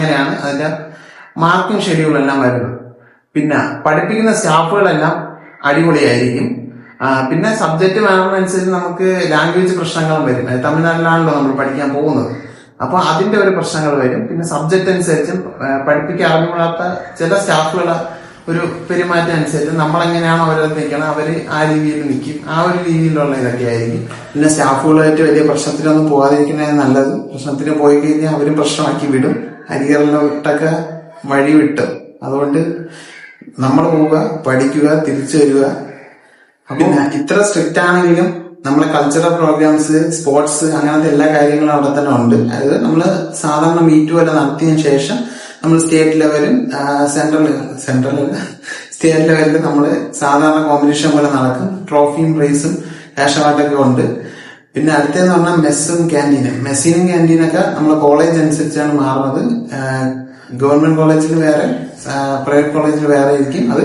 അങ്ങനെയാണ് അതിന്റെ മാർക്കിംഗ് ഷെഡ്യൂളെല്ലാം വരുന്നത്. പിന്നെ പഠിപ്പിക്കുന്ന സ്റ്റാഫുകളെല്ലാം അടിപൊളിയായിരിക്കും. പിന്നെ സബ്ജക്ട് വേണമെന്നനുസരിച്ച് നമുക്ക് ലാംഗ്വേജ് പ്രശ്നങ്ങളും വരും. തമിഴ്നാട്ടിലാണല്ലോ നമ്മൾ പഠിക്കാൻ പോകുന്നത്, അപ്പൊ അതിന്റെ ഒരു പ്രശ്നങ്ങൾ വരും. പിന്നെ സബ്ജക്ട് അനുസരിച്ചും പഠിപ്പിക്കാൻ അറിഞ്ഞുകൂടാത്ത ചില സ്റ്റാഫുകളെ ഒരു പെരുമാറ്റം അനുസരിച്ച് നമ്മളെങ്ങനെയാണോ അവരെ നിൽക്കണം അവര് ആ രീതിയിൽ നിൽക്കും. ആ ഒരു രീതിയിലുള്ള ഇതൊക്കെ ആയിരിക്കും. പിന്നെ സ്റ്റാഫുകളായിട്ട് വലിയ പ്രശ്നത്തിനൊന്നും പോകാതിരിക്കുന്നത് നല്ലത്. പ്രശ്നത്തിന് പോയി കഴിഞ്ഞാൽ അവരും പ്രശ്നമാക്കി വിടും, അരികളിലോട്ടൊക്കെ വഴി വിട്ടും. അതുകൊണ്ട് നമ്മൾ പോവുക, പഠിക്കുക, തിരിച്ചു വരിക. പിന്നെ ഇത്ര സ്ട്രിക്റ്റ് ആണെങ്കിലും നമ്മളെ കൾച്ചറൽ പ്രോഗ്രാംസ്, സ്പോർട്സ്, അങ്ങനത്തെ എല്ലാ കാര്യങ്ങളും അവിടെ തന്നെ ഉണ്ട്. അതായത് നമ്മള് സാധാരണ മീറ്റ് പോലെ നടത്തിയതിനു ശേഷം നമ്മൾ സ്റ്റേറ്റ് ലെവലും സ്റ്റേറ്റ് ലെവലിൽ നമ്മൾ സാധാരണ കോമ്പറ്റീഷൻ പോലെ നടക്കും. ട്രോഫിയും പ്രൈസും ക്യാഷ് അവാർഡൊക്കെ ഉണ്ട്. പിന്നെ അടുത്തെന്ന് പറഞ്ഞാൽ മെസ്സും ക്യാൻറ്റീനൊക്കെ നമ്മളെ കോളേജ് അനുസരിച്ചാണ് മാറുന്നത്. ഗവൺമെന്റ് കോളേജിൽ വേറെ, പ്രൈവറ്റ് കോളേജിൽ വേറെ ആയിരിക്കും. അത്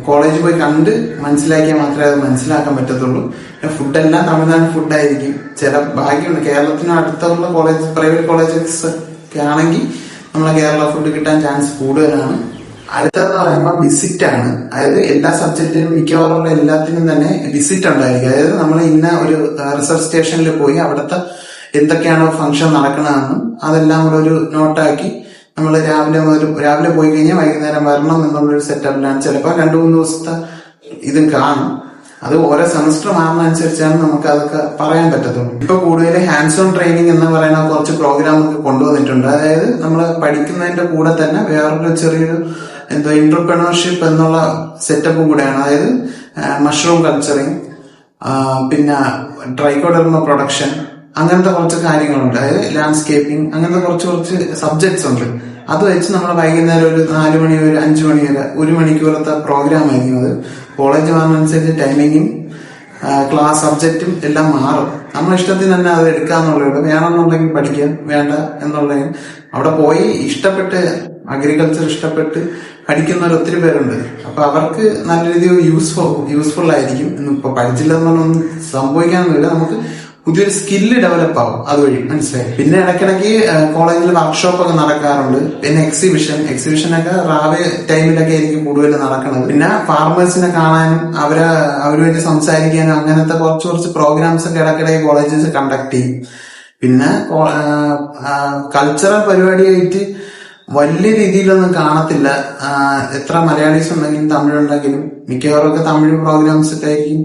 കോളേജിൽ പോയി കണ്ട് മനസ്സിലാക്കിയാൽ മാത്രമേ അത് മനസ്സിലാക്കാൻ പറ്റത്തുള്ളൂ. ഫുഡെല്ലാം തമിഴ്നാട് ഫുഡായിരിക്കും. ചില ഭാഗ്യമുണ്ട്, കേരളത്തിന് അടുത്തുള്ള കോളേജ്, പ്രൈവറ്റ് കോളേജസ് ഒക്കെ ആണെങ്കിൽ നമ്മളെ കേരള ഫുഡ് കിട്ടാൻ ചാൻസ് കൂടുതലാണ്. അടുത്തതെന്ന് പറയുമ്പോൾ വിസിറ്റ് ആണ്. അതായത് എല്ലാ സബ്ജക്റ്റിനും മിക്കവാറുള്ള എല്ലാത്തിനും തന്നെ വിസിറ്റ് ഉണ്ടായിരിക്കും. അതായത് നമ്മൾ ഇന്ന ഒരു റിസർച്ച് സ്റ്റേഷനിൽ പോയി അവിടുത്തെ എന്തൊക്കെയാണോ ഫംഗ്ഷൻ നടക്കണമെന്നും അതെല്ലാം കൂടെ ഒരു നോട്ടാക്കി നമ്മൾ രാവിലെ പോയി കഴിഞ്ഞാൽ വൈകുന്നേരം വരണം എന്നുള്ളൊരു സെറ്റപ്പിലാണ്. ചിലപ്പോൾ 2-3 ദിവസത്തെ ഇതും കാണും. അത് ഓരോ സെമസ്റ്റർ മാറുന്ന അനുസരിച്ചാണ് നമുക്ക് അതൊക്കെ പറയാൻ പറ്റത്തുള്ളൂ. ഇപ്പൊ കൂടുതൽ ഹാൻഡ്സ് ഓൺ ട്രെയിനിങ് എന്ന് പറയുന്ന കുറച്ച് പ്രോഗ്രാം ഒക്കെ കൊണ്ടുവന്നിട്ടുണ്ട്. അതായത് നമ്മൾ പഠിക്കുന്നതിന്റെ കൂടെ തന്നെ വേറൊരു ചെറിയൊരു എന്റർപ്രണർഷിപ്പ് എന്നുള്ള സെറ്റപ്പ് കൂടെയാണ്. അതായത് മഷ്റൂം കൾച്ചറിങ്, പിന്നെ ട്രൈക്കോഡെർമ പ്രൊഡക്ഷൻ, അങ്ങനത്തെ കുറച്ച് കാര്യങ്ങളുണ്ട്. അതായത് ലാൻഡ്സ്കേപ്പിംഗ്, അങ്ങനത്തെ കുറച്ച് സബ്ജക്ട്സ് ഉണ്ട്. അത് വെച്ച് നമ്മൾ വൈകുന്നേരം ഒരു 4 മണി വരെ 5 മണി വരെ 1 മണിക്കൂറത്തെ പ്രോഗ്രാം ആയിരിക്കും. അത് കോളേജ് മാറുന്നതനുസരിച്ച് ടൈമിങ്ങും ക്ലാസ് സബ്ജക്റ്റും എല്ലാം മാറും. നമ്മുടെ ഇഷ്ടത്തിന് തന്നെ അത് എടുക്കാന്നുള്ളത്. വേണമെന്നുണ്ടെങ്കിൽ പഠിക്കാം, വേണ്ട എന്നുള്ളതിന് അവിടെ പോയി ഇഷ്ടപ്പെട്ട് അഗ്രികൾച്ചർ ഇഷ്ടപ്പെട്ട് പഠിക്കുന്നവർ ഒത്തിരി പേരുണ്ട്. അപ്പൊ അവർക്ക് നല്ല രീതിയിൽ യൂസ്ഫുൾ ആയിരിക്കും. ഇപ്പൊ പഠിച്ചില്ലെന്നൊന്നും സംഭവിക്കാനൊന്നുമില്ല, നമുക്ക് പുതിയൊരു സ്കില്ല് ഡെവലപ്പ് ആവും അതുവഴി, മനസ്സിലായി. പിന്നെ ഇടയ്ക്കിടയ്ക്ക് കോളേജിൽ വർക്ക്ഷോപ്പ് ഒക്കെ നടക്കാറുണ്ട്. പിന്നെ എക്സിബിഷനൊക്കെ റാവേ ടൈമിലൊക്കെ ആയിരിക്കും കൂടുതൽ നടക്കുന്നത്. പിന്നെ ഫാർമേഴ്സിനെ കാണാനും അവരുമായിട്ട് സംസാരിക്കാനും അങ്ങനത്തെ കുറച്ച് പ്രോഗ്രാംസ് ഒക്കെ ഇടയ്ക്കിടയ്ക്ക് കോളേജസ് കണ്ടക്ട് ചെയ്യും. പിന്നെ കൾച്ചറൽ പരിപാടിയായിട്ട് വലിയ രീതിയിലൊന്നും കാണത്തില്ല. എത്ര മലയാളീസ് ഉണ്ടെങ്കിലും തമിഴുണ്ടെങ്കിലും മിക്കവാറും തമിഴ് പ്രോഗ്രാംസ് ഒക്കെ ആയിരിക്കും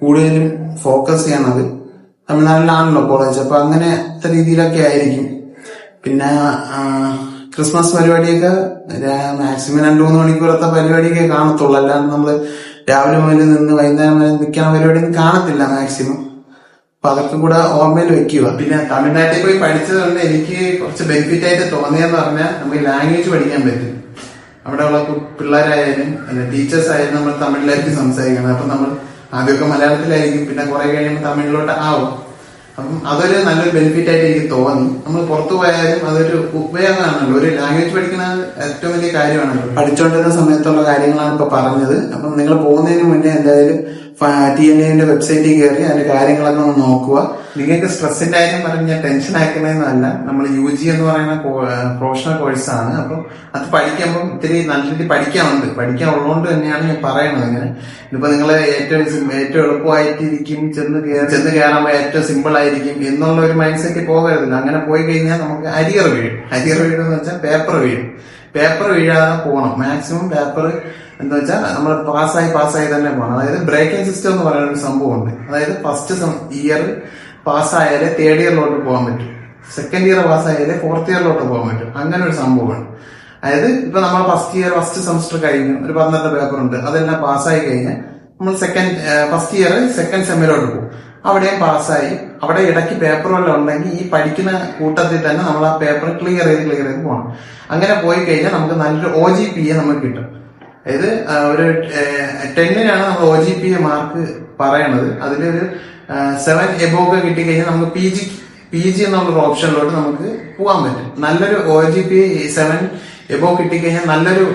കൂടുതലും ഫോക്കസ് ചെയ്യണത്. തമിഴ്നാട്ടിലാണല്ലോ കോളേജ്, അപ്പൊ അങ്ങനത്തെ രീതിയിലൊക്കെ ആയിരിക്കും. പിന്നെ ക്രിസ്മസ് പരിപാടിയൊക്കെ മാക്സിമം 2-3 മണിക്കൂറത്തെ പരിപാടിയൊക്കെ കാണത്തുള്ളൂ. അല്ലാണ്ട് നമ്മള് രാവിലെ മുതൽ നിന്ന് വൈകുന്നേരം വരെ നിൽക്കുന്ന പരിപാടിയൊന്നും കാണത്തില്ല മാക്സിമം. അപ്പൊ അതൊക്കെ കൂടെ ഓർമ്മയിൽ വെക്കുക. പിന്നെ തമിഴ്നാട്ടിൽ പോയി പഠിച്ചത് കൊണ്ട് എനിക്ക് കുറച്ച് ബെനിഫിറ്റ് ആയിട്ട് തോന്നിയെന്ന് പറഞ്ഞാൽ നമുക്ക് ലാംഗ്വേജ് പഠിക്കാൻ പറ്റും. അവിടെയുള്ള പിള്ളേരായാലും ടീച്ചേഴ്സ് ആയാലും നമ്മൾ തമിഴിലായിരിക്കും സംസാരിക്കണം. അപ്പൊ നമ്മൾ ആദ്യമൊക്കെ മലയാളത്തിലായിരിക്കും, പിന്നെ കുറെ കഴിയുമ്പോൾ തമിഴിലോട്ട് ആവും. അപ്പം അതൊരു നല്ലൊരു ബെനിഫിറ്റ് ആയിട്ട് എനിക്ക് തോന്നി. നമ്മൾ പുറത്തു പോയാലും അതൊരു ഉപയോഗമാണല്ലോ. ഒരു ലാംഗ്വേജ് പഠിക്കുന്ന ഏറ്റവും വലിയ കാര്യമാണല്ലോ. പഠിച്ചുകൊണ്ടിരുന്ന സമയത്തുള്ള കാര്യങ്ങളാണ് ഇപ്പൊ പറഞ്ഞത്. അപ്പം നിങ്ങൾ പോകുന്നതിന് മുന്നേ എന്തായാലും TNAന്റെ വെബ്സൈറ്റിൽ കയറി അതിന്റെ കാര്യങ്ങളൊക്കെ ഒന്ന് നോക്കുക. നിങ്ങൾക്ക് സ്ട്രെസ്സിന്റെ കാര്യം പറഞ്ഞ ടെൻഷൻ ആക്കണമെന്നല്ല, നമ്മൾ UG എന്ന് പറയുന്ന പ്രൊഫഷണൽ കോഴ്സാണ്. അപ്പം അത് പഠിക്കുമ്പോൾ ഇത്തിരി നല്ല രീതിയിൽ പഠിക്കാനുള്ളതുകൊണ്ട് തന്നെയാണ് ഞാൻ പറയണത്. അങ്ങനെ ഇപ്പൊ നിങ്ങൾ ഏറ്റവും എളുപ്പമായിട്ടിരിക്കും, ചെന്ന് കയറുമ്പോൾ ഏറ്റവും സിമ്പിൾ ആയിരിക്കും എന്നുള്ള ഒരു മൈൻഡ് സെറ്റ് പോകരുതില്ല. അങ്ങനെ പോയി കഴിഞ്ഞാൽ നമുക്ക് അരിയർ വീഴും എന്ന് വെച്ചാൽ പേപ്പർ വീഴാതെ പോകണം. മാക്സിമം പേപ്പർ എന്താ വെച്ചാൽ നമ്മൾ പാസ്സായി തന്നെ പോകണം. അതായത് ബ്രേക്കിംഗ് സിസ്റ്റം എന്ന് പറയുന്ന ഒരു സംഭവമുണ്ട്. അതായത് ഫസ്റ്റ് ഇയർ പാസ്സായാലേ 3rd ഇയറിലോട്ട് പോകാൻ പറ്റും, 2nd ഇയർ പാസ്സായാലേ 4th ഇയറിലോട്ട് പോകാൻ പറ്റും. അങ്ങനെ ഒരു സംഭവമാണ്. അതായത് ഇപ്പൊ നമ്മൾ ഫസ്റ്റ് സെമസ്റ്റർ കഴിഞ്ഞു, ഒരു 12 പേപ്പർ ഉണ്ട്, അതെല്ലാം പാസ്സായി കഴിഞ്ഞാൽ നമ്മൾ ഫസ്റ്റ് ഇയർ 2nd സെമ്മിലോട്ട് പോകും. അവിടെയും പാസ്സായി. അവിടെ ഇടയ്ക്ക് പേപ്പർ വല്ലതും ഉണ്ടെങ്കിൽ ഈ പഠിക്കുന്ന കൂട്ടത്തിൽ തന്നെ നമ്മൾ ആ പേപ്പർ ക്ലിയർ ചെയ്ത് പോകണം. അങ്ങനെ പോയി കഴിഞ്ഞാൽ നമുക്ക് നല്ലൊരു OGPA നമുക്ക് കിട്ടും. അതായത് ഒരു 10-നാണ് നമ്മൾ OGPA മാർക്ക് പറയണത്. അതിലൊരു 7 എബോവ് കിട്ടിക്കഴിഞ്ഞാൽ നമുക്ക് PG എന്നുള്ളൊരു ഓപ്ഷനിലോട്ട് നമുക്ക് പോകാൻ പറ്റും. നല്ലൊരു OGPA 7 എബോവ് കിട്ടിക്കഴിഞ്ഞാൽ നല്ലൊരു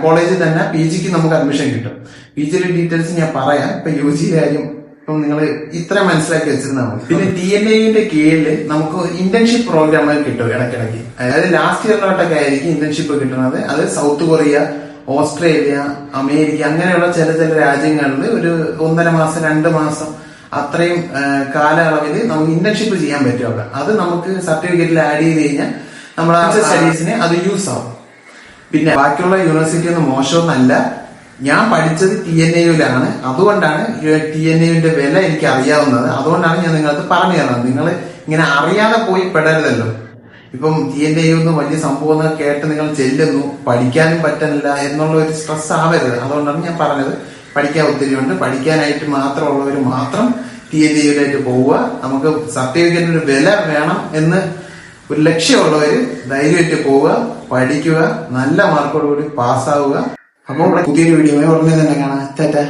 കോളേജിൽ തന്നെ PGക്ക് നമുക്ക് അഡ്മിഷൻ കിട്ടും. PGയുടെ ഡീറ്റെയിൽസ് ഞാൻ പറയാം. ഇപ്പൊ UG കാര്യം ഇപ്പം നിങ്ങൾ ഇത്ര മനസ്സിലാക്കി വെച്ചിരുന്നാൽ മതി. പിന്നെ TNAയുടെ കീഴിൽ നമുക്ക് ഇന്റേൺഷിപ്പ് പ്രോഗ്രാമുകൾ കിട്ടും ഇടയ്ക്കിടയ്ക്ക്. അതായത് ലാസ്റ്റ് ഇയറിലോട്ടൊക്കെ ആയിരിക്കും ഇന്റേൺഷിപ്പ് കിട്ടുന്നത്. അത് സൗത്ത് കൊറിയ, ഓസ്ട്രേലിയ, അമേരിക്ക അങ്ങനെയുള്ള ചില രാജ്യങ്ങളിൽ ഒരു 1.5 മാസം 2 മാസം അത്രയും കാലയളവിൽ നമുക്ക് ഇന്റേൺഷിപ്പ് ചെയ്യാൻ പറ്റും അവിടെ. അത് നമുക്ക് സർട്ടിഫിക്കറ്റിൽ ആഡ് ചെയ്ത് കഴിഞ്ഞാൽ നമ്മുടെ സ്റ്റഡീസിന് അത് യൂസ് ആവും. പിന്നെ ബാക്കിയുള്ള യൂണിവേഴ്സിറ്റി ഒന്നും മോശമൊന്നല്ല. ഞാൻ പഠിച്ചത് TNAയിലാണ്. അതുകൊണ്ടാണ് TNAയുടെ വില എനിക്ക് അറിയാവുന്നത്. അതുകൊണ്ടാണ് ഞാൻ നിങ്ങൾക്ക് പറഞ്ഞു തരുന്നത്. നിങ്ങൾ ഇങ്ങനെ അറിയാതെ പോയി പെടരുതല്ലോ. ഇപ്പം TNA വലിയ സംഭവം കേട്ട് നിങ്ങൾ ചെല്ലുന്നു, പഠിക്കാനും പറ്റുന്നില്ല എന്നുള്ള ഒരു സ്ട്രെസ് ആവരുത്. അതുകൊണ്ടാണ് ഞാൻ പറഞ്ഞത്. പഠിക്കാൻ ഒത്തിരി ഉണ്ട്. പഠിക്കാനായിട്ട് മാത്രമുള്ളവർ മാത്രം TNAയിലായിട്ട് പോവുക. നമുക്ക് സർട്ടിഫിക്കറ്റിന് വില വേണം എന്ന് ഒരു ലക്ഷ്യമുള്ളവര് ധൈര്യമായിട്ട് പോവുക, പഠിക്കുക, നല്ല മാർക്കോടുകൂടി പാസ്സാവുക. അപ്പോൾ പുതിയൊരു വീഡിയോ ഉടനെ തന്നെ കാണാം. ടാറ്റാ.